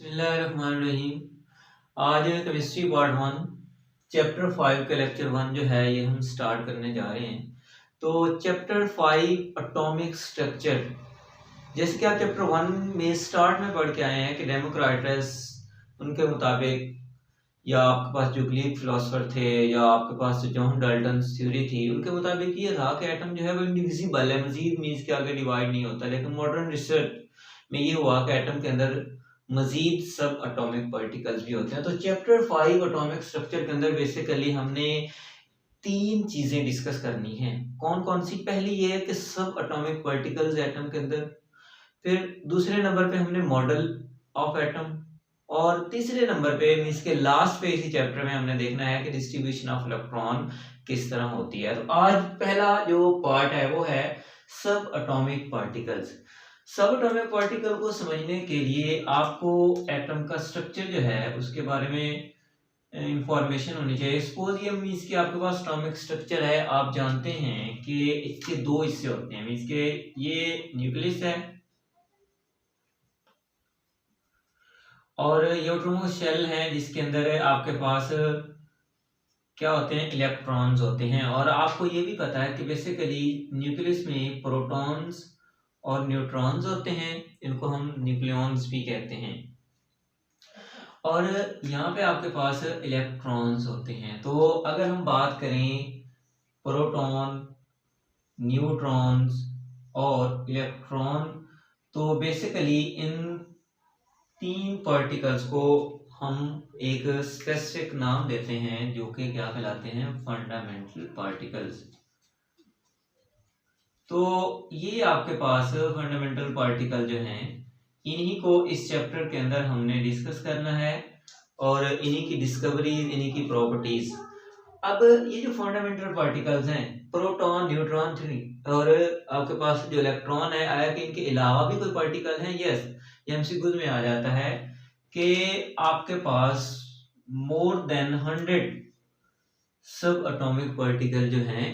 बिस्मिल्लाहिर्रहमानिर्रहीम। आज chemistry part 1 chapter 5 का लेक्चर 1 जो है ये हम स्टार्ट करने जा रहे हैं। तो चैप्टर 5 एटॉमिक स्ट्रक्चर, जैसे कि आप चैप्टर 1 में स्टार्ट में पढ़ के आए हैं कि डेमोक्राइटस उनके मुताबिक, या आपके पास जो ग्रीक फिलोसफर थे, या आपके पास जो जॉन डाल्टन थ्योरी थी, उनके मुताबिक ये था कि एटम जो है वो इंडिविजिबल है, मजीद मीन्स के आगे डिवाइड नहीं होता। लेकिन मॉडर्न रिसर्च में ये हुआ कि एटम के अंदर मजीद सब एटॉमिक पार्टिकल्स भी होते हैं। तो चैप्टर 5 एटॉमिक स्ट्रक्चर के अंदर बेसिकली हमने 3 चीजें डिस्कस करनी है। कौन कौन सी? पहली ये है कि सब एटॉमिक पार्टिकल्स एटम के अंदर, फिर दूसरे नंबर पे हमने मॉडल ऑफ एटम, और तीसरे नंबर पे मींस के लास्ट पे इसी चैप्टर में हमने देखना है कि डिस्ट्रीब्यूशन ऑफ इलेक्ट्रॉन किस तरह होती है। तो आज पहला जो पार्ट है वो है सब एटॉमिक पार्टिकल्स। सब एटॉमिक पार्टिकल को समझने के लिए आपको एटम का स्ट्रक्चर जो है उसके बारे में इंफॉर्मेशन होनी चाहिए। सपोज ये मीन्स कि आपके पास एटॉमिक स्ट्रक्चर है, आप जानते हैं कि इसके 2 हिस्से होते हैं। मीन्स के ये न्यूक्लियस है और न्यूट्रॉन शेल है, जिसके अंदर आपके पास क्या होते हैं? इलेक्ट्रॉन्स होते हैं। और आपको ये भी पता है कि बेसिकली न्यूक्लियस में प्रोटॉन्स और न्यूट्रॉन्स होते हैं, इनको हम न्यूक्लियॉन्स भी कहते हैं। और यहाँ पे आपके पास इलेक्ट्रॉन्स होते हैं। तो अगर हम बात करें प्रोटॉन, न्यूट्रॉन्स और इलेक्ट्रॉन, तो बेसिकली इन 3 पार्टिकल्स को हम एक स्पेसिफिक नाम देते हैं जो कि क्या कहलाते हैं? Fundamental particles. तो ये आपके पास फंडामेंटल पार्टिकल जो हैं, इन्हीं को इस चैप्टर के अंदर हमने डिस्कस करना है और इन्हीं की डिस्कवरीज, इन्हीं की प्रॉपर्टीज। अब ये जो फंडामेंटल पार्टिकल्स हैं, प्रोटॉन, न्यूट्रॉन, और आपके पास जो इलेक्ट्रॉन है, आया कि इनके अलावा भी कोई पार्टिकल हैं? यस, ये एमसीक्यू में आ जाता है कि आपके पास मोर देन 100 सब एटॉमिक पार्टिकल जो हैं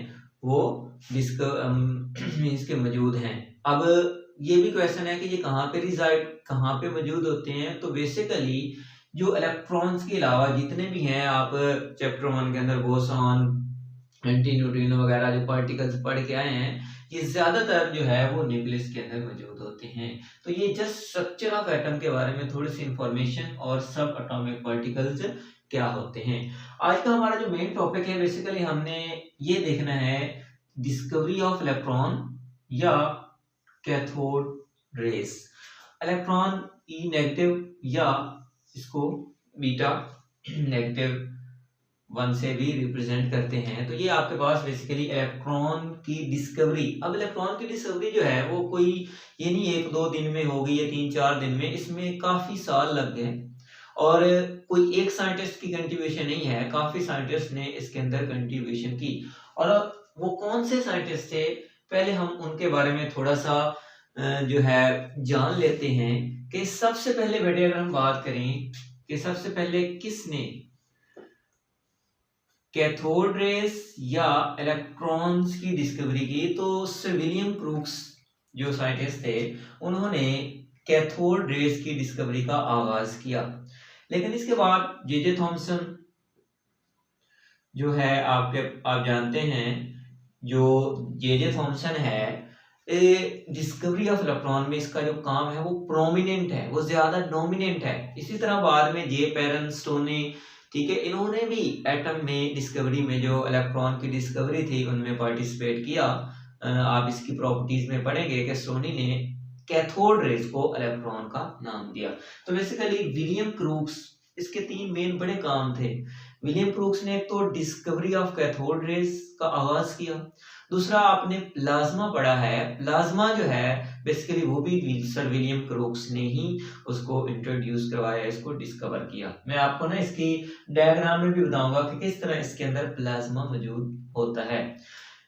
वो मीन्स के मौजूद हैं। अब ये भी क्वेश्चन है कि ये कहाँ पे रिजाइड, कहाँ पे मौजूद होते हैं? तो बेसिकली जो इलेक्ट्रॉन्स के अलावा जितने भी हैं, आप चैप्टर 1 के अंदर बोसॉन, एंटी न्यूट्रिनो वगैरह जो पार्टिकल्स पढ़ के आए हैं, ये ज्यादातर जो है वो न्यूक्लियस के अंदर मौजूद होते हैं। तो ये जस्ट स्ट्रक्चर ऑफ एटम के बारे में थोड़ी सी इंफॉर्मेशन, और सब एटॉमिक पार्टिकल्स क्या होते हैं। आज का हमारा जो मेन टॉपिक है, बेसिकली हमने ये देखना है डिस्कवरी ऑफ इलेक्ट्रॉन या कैथोड रेस। इलेक्ट्रॉन ई नेगेटिव, या इसको बीटा नेगेटिव 1 से भी रिप्रेजेंट करते हैं। तो ये आपके पास बेसिकली इलेक्ट्रॉन की डिस्कवरी। अब इलेक्ट्रॉन की डिस्कवरी जो है वो कोई ये नहीं 1-2 दिन में हो गई या 3-4 दिन में, इसमें काफी साल लग गए और कोई एक साइंटिस्ट की कंट्रीब्यूशन नहीं है, काफी साइंटिस्ट ने इसके अंदर कंट्रीब्यूशन की। और वो कौन से साइंटिस्ट थे, पहले हम उनके बारे में थोड़ा सा जो है जान लेते हैं कि सबसे पहले बेटे अगर हम बात करें कि सबसे पहले किसने कैथोड रेस या इलेक्ट्रॉन्स की डिस्कवरी की, तो सर विलियम क्रूक्स जो साइंटिस्ट थे, उन्होंने कैथोड रेस की डिस्कवरी का आगाज किया। लेकिन इसके बाद जे थॉमसन जो है, आप जानते हैं जो जे थॉमसन है, डिस्कवरी ऑफ इलेक्ट्रॉन में इसका जो काम है वो प्रोमिनेंट है, वो ज्यादा डोमिनेंट है। इसी तरह बाद में जे पेरन स्टोनी, ठीक है, इन्होंने भी एटम में डिस्कवरी में जो इलेक्ट्रॉन की डिस्कवरी थी उनमें पार्टिसिपेट किया। आप इसकी प्रॉपर्टीज में पढ़ेंगे कि स्टोनी ने कैथोड रेस को इलेक्ट्रॉन का नाम दिया। तो बेसिकली विलियम क्रूक्स, इसके 3 मेन बड़े काम थे। विलियम क्रूक्स ने एक तो डिस्कवरी ऑफ कैथोड रेस का आगाज किया, दूसरा आपने प्लाज्मा पढ़ा है, प्लाज्मा जो है बेसिकली वो भी सर विलियम क्रूक्स ने ही उसको इंट्रोड्यूस करवाया, इसको डिस्कवर किया। मैं आपको ना इसकी डायग्राम में भी बताऊंगा कि किस तरह इसके अंदर प्लाज्मा मौजूद होता है।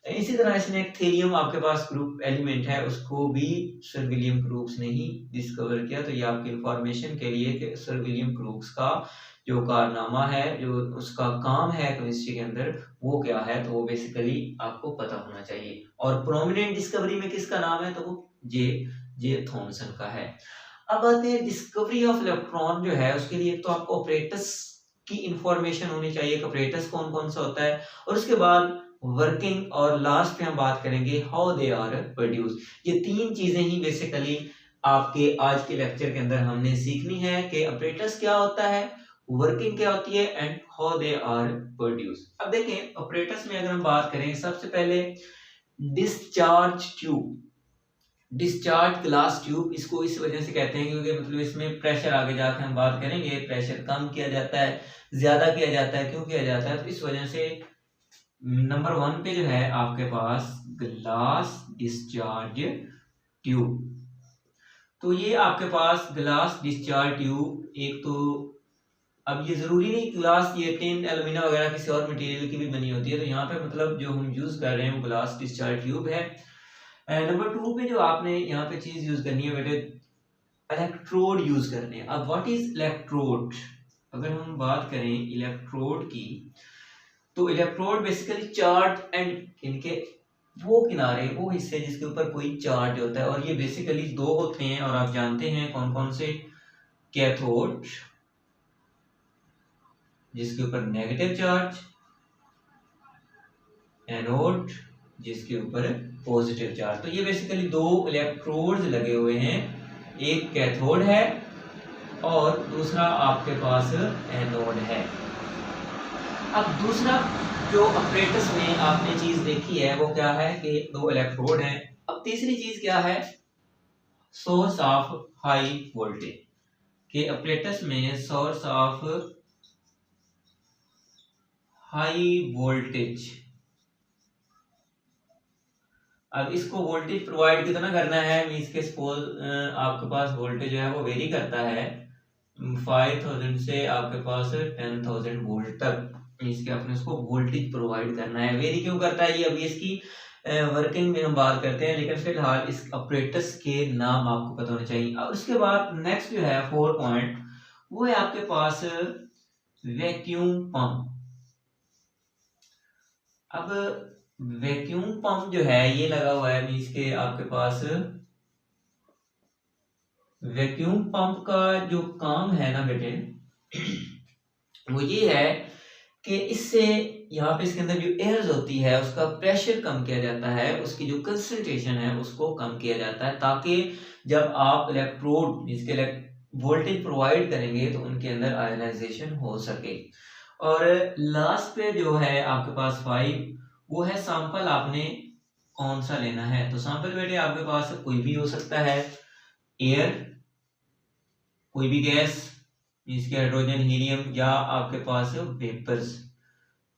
इसी तरह इसने एक थीरियम, आपके पास ग्रुप एलिमेंट है, उसको भी सर विलियम क्रूक्स ने ही डिस्कवर किया। तो ये आपकी इंफॉर्मेशन के लिए कि सर विलियम क्रूक्स का जो कारनामा है, जो उसका काम है केमिस्ट्री के अंदर, वो क्या है, तो वो बेसिकली आपको पता होना चाहिए। और प्रोमिनेंट डिस्कवरी में किसका नाम है, तो वो जे थॉमसन का है। अब आते हैं डिस्कवरी ऑफ इलेक्ट्रॉन जो है उसके लिए तो आपको ऑपरेटर्स की इंफॉर्मेशन होनी चाहिए, ऑपरेटर्स कौन कौन सा होता है, और उसके बाद वर्किंग, और लास्ट पे हम बात करेंगे हाउ दे आर प्रोड्यूस। ये तीन चीजें ही बेसिकली आपके आज के लेक्चर के अंदर हमने सीखनी है कि ऑपरेटर्स क्या होता है, वर्किंग क्या होती है, and how they are produce. अब देखें ऑपरेटर्स में अगर हम बात करें, सबसे पहले discharge tube. Discharge glass tube इसको इस वजह से कहते हैं क्योंकि मतलब इसमें प्रेशर, आगे जाकर हम बात करेंगे, प्रेशर कम किया जाता है, ज्यादा किया जाता है, क्यों किया जाता है, तो इस वजह से नंबर 1 पे जो है आपके पास ग्लास डिस्चार्ज ट्यूब। तो ये आपके पास ग्लास डिस्चार्ज ट्यूब, एक तो अब ये जरूरी नहीं ग्लास ये टिन एल्यूमिना वगैरह किसी और मटेरियल की भी बनी होती है, तो यहाँ पे मतलब जो हम यूज कर रहे हैं वो ग्लास डिस्चार्ज ट्यूब है। नंबर 2 पे जो आपने यहाँ पे चीज यूज करनी है बेटे, इलेक्ट्रोड यूज करने हैं। अब व्हाट इज इलेक्ट्रोड, अगर हम बात करें इलेक्ट्रोड की, तो इलेक्ट्रोड बेसिकली चार्ज एंड इनके वो किनारे, वो हिस्से जिसके ऊपर कोई चार्ज होता है, और ये बेसिकली दो होते हैं और आप जानते हैं कौन कौन से, कैथोड जिसके ऊपर नेगेटिव चार्ज, एनोड जिसके ऊपर पॉजिटिव चार्ज। तो ये बेसिकली दो इलेक्ट्रोड्स लगे हुए हैं, एक कैथोड है और दूसरा आपके पास एनोड है। अब दूसरा जो ऑपरेटर्स में आपने चीज देखी है वो क्या है कि दो इलेक्ट्रोड हैं। अब तीसरी चीज क्या है, सोर्स ऑफ हाई वोल्टेज। के ऑपरेटर्स में सोर्स ऑफ हाई वोल्टेज, अब इसको वोल्टेज प्रोवाइड कितना करना है, मींस के सपोज आपके पास वोल्टेज जो है वो वेरी करता है 5000 से आपके पास 10,000 वोल्ट तक, मींस के आपने उसको वोल्टेज प्रोवाइड करना है। वेरी क्यों करता है ये अभी इसकी वर्किंग में हम बात करते हैं, लेकिन फिलहाल इस ऑपरेटर्स के नाम आपको पता होने चाहिए। अब उसके बाद नेक्स्ट जो है 4 पॉइंट, वो है आपके पास वैक्यूम पंप। अब वैक्यूम पंप जो है ये लगा हुआ है, मींस के आपके पास वैक्यूम पंप का जो काम है ना बेटे, वो ये है कि इससे यहाँ पे इसके अंदर जो एयर्स होती है उसका प्रेशर कम किया जाता है, उसकी जो कंसंट्रेशन है उसको कम किया जाता है, ताकि जब आप इलेक्ट्रोड इसके वोल्टेज प्रोवाइड करेंगे तो उनके अंदर आयनाइजेशन हो सके। और लास्ट पे जो है आपके पास 5, वो है सैंपल आपने कौन सा लेना है। तो सैंपल बेटे आपके पास कोई भी हो सकता है, एयर, कोई भी गैस, इसके हाइड्रोजन, हीलियम, या आपके पास वेपर्स।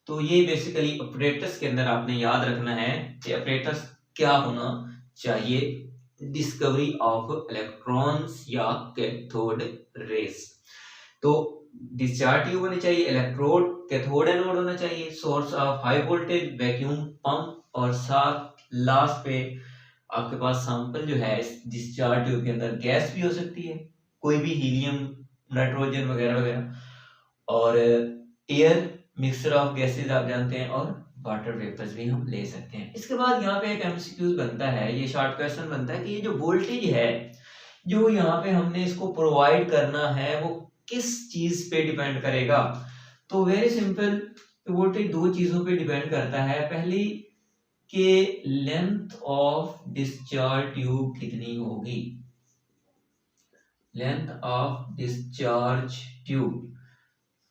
तो ये बेसिकली ऑपरेटर्स के अंदर आपने याद रखना है कि ऑपरेटर्स क्या होना चाहिए, डिस्कवरी ऑफ इलेक्ट्रॉन्स या कैथोड रेस। तो डिस्चार्ज ट्यूब होनी चाहिए, इलेक्ट्रोड, कैथोड एनोड होना चाहिए, source of high voltage, vacuum pump, और साथ लास्ट पे आपके पास सैंपल जो है इस डिस्चार्ज ट्यूब के अंदर गैस भी हो सकती है, कोई भी हीलियम, नाइट्रोजन वगैरह वगैरह, और एयर, मिक्सचर ऑफ गैसेस आप जानते हैं, और वाटर वेपर्स भी हम ले सकते हैं। इसके बाद यहाँ पे एक एमसीक्यू बनता है, ये शॉर्ट क्वेश्चन बनता है कि ये जो वोल्टेज है जो यहाँ पे हमने इसको प्रोवाइड करना है वो किस चीज पे डिपेंड करेगा। तो वेरी सिंपल, वोल्टेज दो चीजों पे डिपेंड करता है। पहली कि लेंथ ऑफ डिस्चार्ज ट्यूब कितनी होगी, लेंथ ऑफ डिस्चार्ज ट्यूब,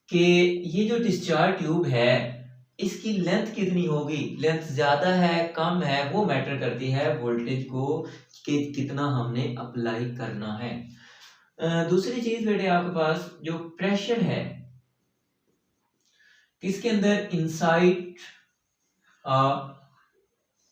कि ये जो डिस्चार्ज ट्यूब है इसकी लेंथ कितनी होगी, लेंथ ज्यादा है कम है वो मैटर करती है वोल्टेज को कि कितना हमने अप्लाई करना है। दूसरी चीज बेटे आपके पास जो प्रेशर है किसके अंदर, इनसाइड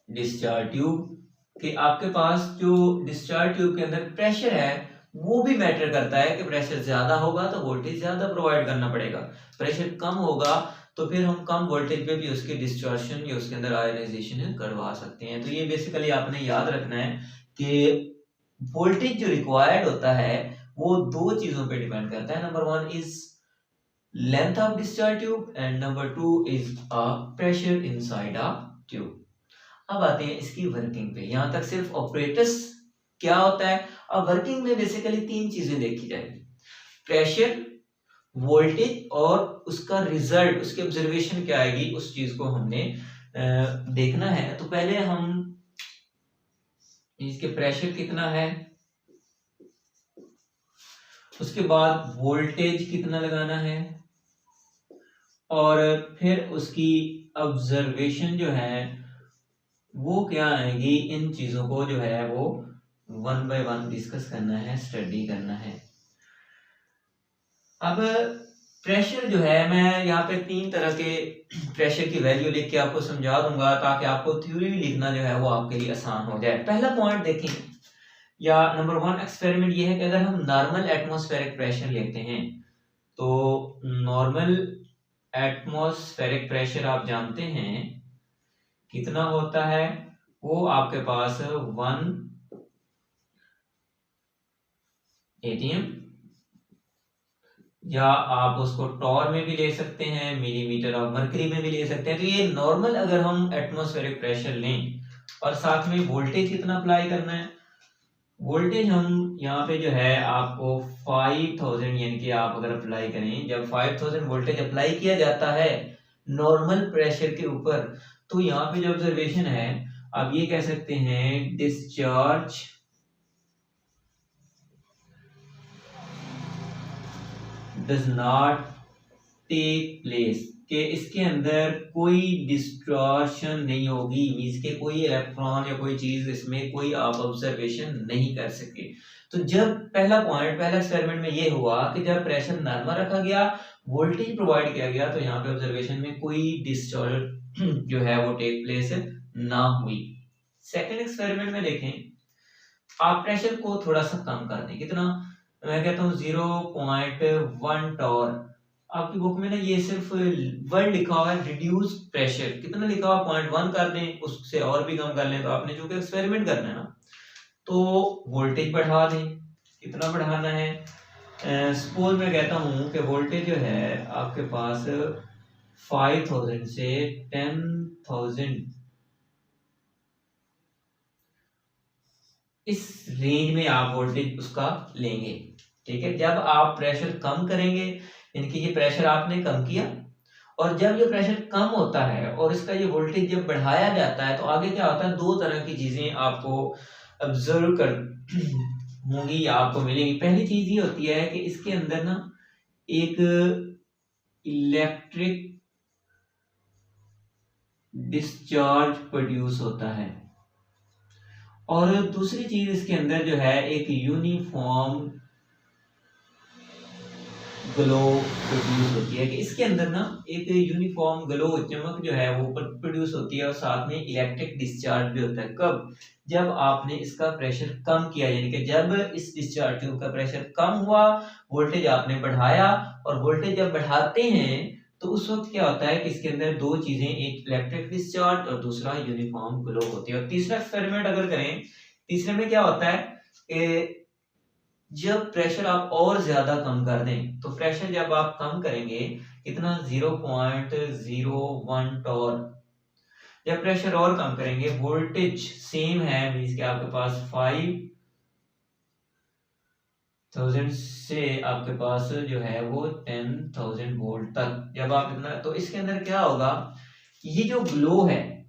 डिस्चार्ज ट्यूब, कि आपके पास जो डिस्चार्ज ट्यूब के अंदर प्रेशर है वो भी मैटर करता है कि प्रेशर ज्यादा होगा तो वोल्टेज ज्यादा प्रोवाइड करना पड़ेगा, प्रेशर कम होगा तो फिर हम कम वोल्टेज पे भी उसके डिस्टॉर्शन या उसके अंदर आयनाइजेशन करवा सकते हैं। तो ये बेसिकली आपने याद रखना है कि वोल्टेज जो रिक्वायर्ड होता है वो दो चीजों पे डिपेंड करता है, number 1 is length of discharge tube and number 2 is pressure inside a tube. अब आते हैं इसकी वर्किंग पे, यहां तक सिर्फ ऑपरेटर्स क्या होता है अब वर्किंग में बेसिकली तीन चीजें देखी जाएगी, प्रेशर, वोल्टेज और उसका रिजल्ट, उसकी ऑब्जर्वेशन क्या आएगी, उस चीज को हमने देखना है। तो पहले हम इसके प्रेशर कितना है, उसके बाद वोल्टेज कितना लगाना है, और फिर उसकी ऑब्जर्वेशन जो है वो क्या आएगी। इन चीजों को जो है वो वन बाय वन डिस्कस करना है, स्टडी करना है। अब प्रेशर जो है, मैं यहाँ पे तीन तरह के प्रेशर की वैल्यू लिख के आपको समझा दूंगा ताकि आपको थ्योरी लिखना जो है वो आपके लिए आसान हो जाए। पहला पॉइंट देखें, या नंबर 1 एक्सपेरिमेंट ये है कि अगर हम नॉर्मल एटमॉस्फेरिक प्रेशर लेते हैं तो नॉर्मल एटमॉस्फेरिक प्रेशर आप जानते हैं कितना होता है, वो आपके पास 1 atm, या आप उसको टॉर में भी ले सकते हैं, मिलीमीटर ऑफ मरकरी में भी ले सकते हैं। तो ये नॉर्मल अगर हम एटमॉस्फेरिक प्रेशर लें और साथ में वोल्टेज कितना अप्लाई करना है, वोल्टेज हम यहाँ पे जो है आपको 5000, यानी कि आप अगर अप्लाई करें, जब 5000 वोल्टेज अप्लाई किया जाता है नॉर्मल प्रेशर के ऊपर, तो यहाँ पे जो ऑब्जर्वेशन है आप ये कह सकते हैं discharge does not take place, कि इसके अंदर कोई डिस्टॉर्शन नहीं होगी, मींस के कोई इलेक्ट्रॉन या कोई चीज इसमें कोई आप ऑब्जर्वेशन नहीं कर सके। तो जब पहला पॉइंट, पहला एक्सपेरिमेंट में ये हुआ कि जब प्रेशर नॉर्मल रखा गया, वोल्टेज प्रोवाइड किया गया, तो यहाँ पे ऑब्जर्वेशन में कोई डिस्टॉर्ट जो है वो टेक प्लेस ना हुई। सेकेंड एक्सपेरिमेंट में देखें, आप प्रेशर को थोड़ा सा कम कर दें, कितना, मैं कहता हूँ 0.1 टॉर। आपकी बुक में ना ये सिर्फ वर्ड लिखा हुआ है, रिड्यूस प्रेशर, कितना लिखा हुआ 0.1 कर दें, उससे और भी कम कर लें। तो आपने जो कि एक्सपेरिमेंट करना है ना, तो वोल्टेज बढ़ा दें, कितना बढ़ाना है, सपोज मैं कहता हूँ कि वोल्टेज जो है आपके पास 5000 से 10,000 इस रेंज में आप वोल्टेज उसका लेंगे, ठीक है। जब आप प्रेशर कम करेंगे, यानी कि ये प्रेशर आपने कम किया, और जब ये प्रेशर कम होता है और इसका ये वोल्टेज जब बढ़ाया जाता है, तो आगे क्या होता है, दो तरह की चीजें आपको ऑब्जर्व कर होंगी या आपको मिलेंगी। पहली चीज ये होती है कि इसके अंदर ना एक इलेक्ट्रिक डिस्चार्ज प्रोड्यूस होता है, और दूसरी चीज इसके अंदर जो है एक यूनिफॉर्म ग्लो प्रोड्यूस होती है, कि इसके अंदर ना एक यूनिफॉर्म ग्लो, चमक जो है वो प्रोड्यूस होती है, और साथ में इलेक्ट्रिक डिस्चार्ज भी होता है। कब, जब आपने इसका प्रेशर कम किया, यानी कि जब इस डिस्चार्ज ट्यूब का प्रेशर कम हुआ, वोल्टेज आपने बढ़ाया, और वोल्टेज जब बढ़ाते हैं तो उस वक्त क्या होता है कि इसके अंदर दो चीजें, एक इलेक्ट्रिक डिस्चार्ज और दूसरा यूनिफॉर्म ग्लो होती है। और तीसरा एक्सपेरिमेंट अगर करें, तीसरे में क्या होता है कि जब प्रेशर आप और ज्यादा कम कर दें, तो प्रेशर जब आप कम करेंगे कितना, 0.01 टॉर, जब प्रेशर और कम करेंगे, वोल्टेज सेम है, मींस कि आपके पास 5000 से आपके पास जो है वो 10,000 वोल्ट तक जब आप इतना, तो इसके अंदर क्या होगा, ये जो ग्लो है,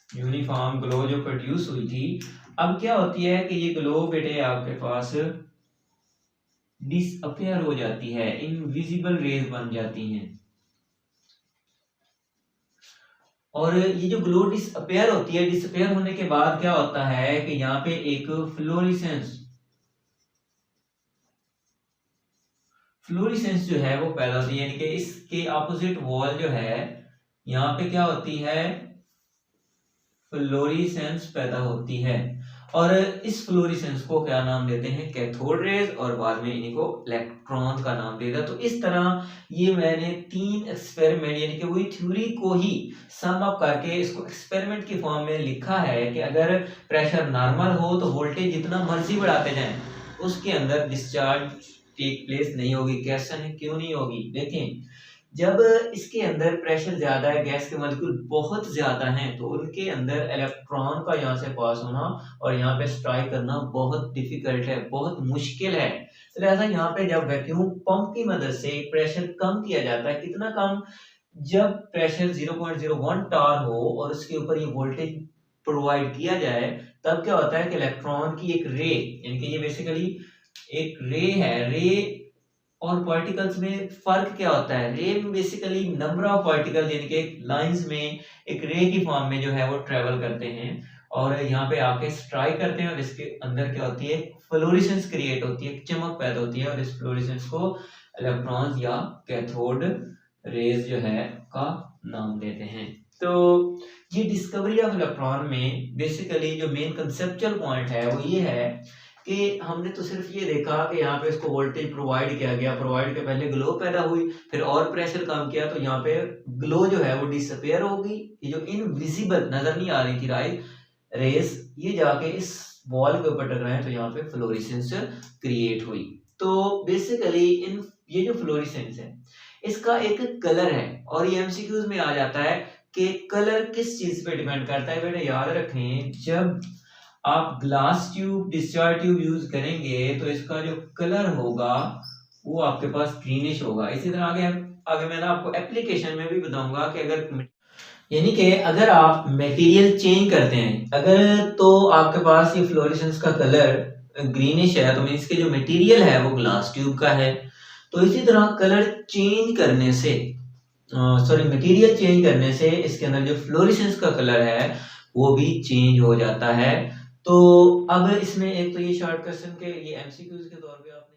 यूनिफॉर्म ग्लो जो प्रोड्यूस हुई थी, अब क्या होती है कि ये ग्लो बेटे आपके पास डिसअपियर हो जाती है, इनविजिबल रेज बन जाती हैं। और ये जो ग्लो डिसअपियर होती है, डिसअपियर होने के बाद क्या होता है कि यहाँ पे एक फ्लोरिसेंस जो है वो पैदा होती है, यानी कि इसके ऑपोजिट वॉल जो है, यहाँ पे क्या होती है, फ्लोरिसेंस पैदा होती है। और इस फ्लोरिसेंस को क्या नाम देते हैं, कैथोड रेज, और बाद में इन्हीं को इलेक्ट्रॉन का नाम देता है। तो इस तरह ये मैंने 3 एक्सपेरिमेंट, यानी कि वही थ्योरी को ही सम अप करके इसको एक्सपेरिमेंट की फॉर्म में लिखा है कि अगर प्रेशर नॉर्मल हो तो वोल्टेज जितना मर्जी बढ़ाते जाएं, उसके अंदर डिस्चार्ज टेक प्लेस नहीं होगी। क्वेश्चन है क्यों नहीं होगी, देखें जब इसके अंदर प्रेशर ज्यादा है, गैस के मॉलिक्यूल बहुत ज्यादा हैं, तो उनके अंदर इलेक्ट्रॉन का यहाँ से पास होना और यहाँ पे स्ट्राइक करना बहुत डिफिकल्ट है, बहुत मुश्किल है। लिहाजा यहाँ पे जब वैक्यूम पंप की मदद से प्रेशर कम किया जाता है, कितना कम, जब प्रेशर 0.01 टार हो और उसके ऊपर ये वोल्टेज प्रोवाइड किया जाए, तब क्या होता है कि इलेक्ट्रॉन की एक रे, यानी कि ये बेसिकली एक रे है, रे और पार्टिकल्स में फर्क क्या होता है? रे में बेसिकली नंबर ऑफ पार्टिकल्स, यानी कि लाइंस में एक रे की फॉर्म में जो है वो ट्रेवल करते हैं और यहाँ पे आके स्ट्राइक करते हैं और इसके अंदर क्या होती है, फ्लोरेसेंस क्रिएट होती है, चमक पैदा होती है और इस फ्लोरेसेंस को इलेक्ट्रॉन्स या कैथोड रेज जो है का नाम देते हैं। तो ये डिस्कवरी ऑफ इलेक्ट्रॉन में बेसिकली जो मेन कंसेप्चुअल पॉइंट है वो ये है कि हमने तो सिर्फ ये देखा कि यहाँ पे इसको वोल्टेज प्रोवाइड किया गया, प्रोवाइड के पहले ग्लो पैदा हुई, फिर और प्रेशर कम किया तो यहाँ पे ग्लो जो है वो डिसअपियर होगी, ये जो इनविजिबल नजर नहीं आ रही थी राइट रेस, ये जाके इस वॉल के ऊपर टकराए तो यहाँ पे फ्लोरेसेंस क्रिएट हुई। तो बेसिकली इन ये जो फ्लोरेसेंस है इसका एक कलर है और ये एमसीक्यूज में आ जाता है कि कलर किस चीज पे डिपेंड करता है। बेटा याद रखें, जब आप glass tube, discharge tube use करेंगे तो इसका जो कलर होगा वो आपके पास ग्रीनिश होगा। इसी तरह आगे आगे मैं ना आपको एप्लीकेशन में भी बताऊंगा कि अगर यानी कि अगर आप मटेरियल चेंज करते हैं अगर, तो आपके पास ये फ्लोरेसेंस का कलर ग्रीनिश है तो मींस के जो मटेरियल है वो ग्लास ट्यूब का है। तो इसी तरह कलर चेंज करने से मटेरियल चेंज करने से इसके अंदर जो फ्लोरेसेंस का कलर है वो भी चेंज हो जाता है। तो अब इसमें एक तो ये शॉर्ट क्वेश्चन के ये एमसीक्यूज के तौर पे आपने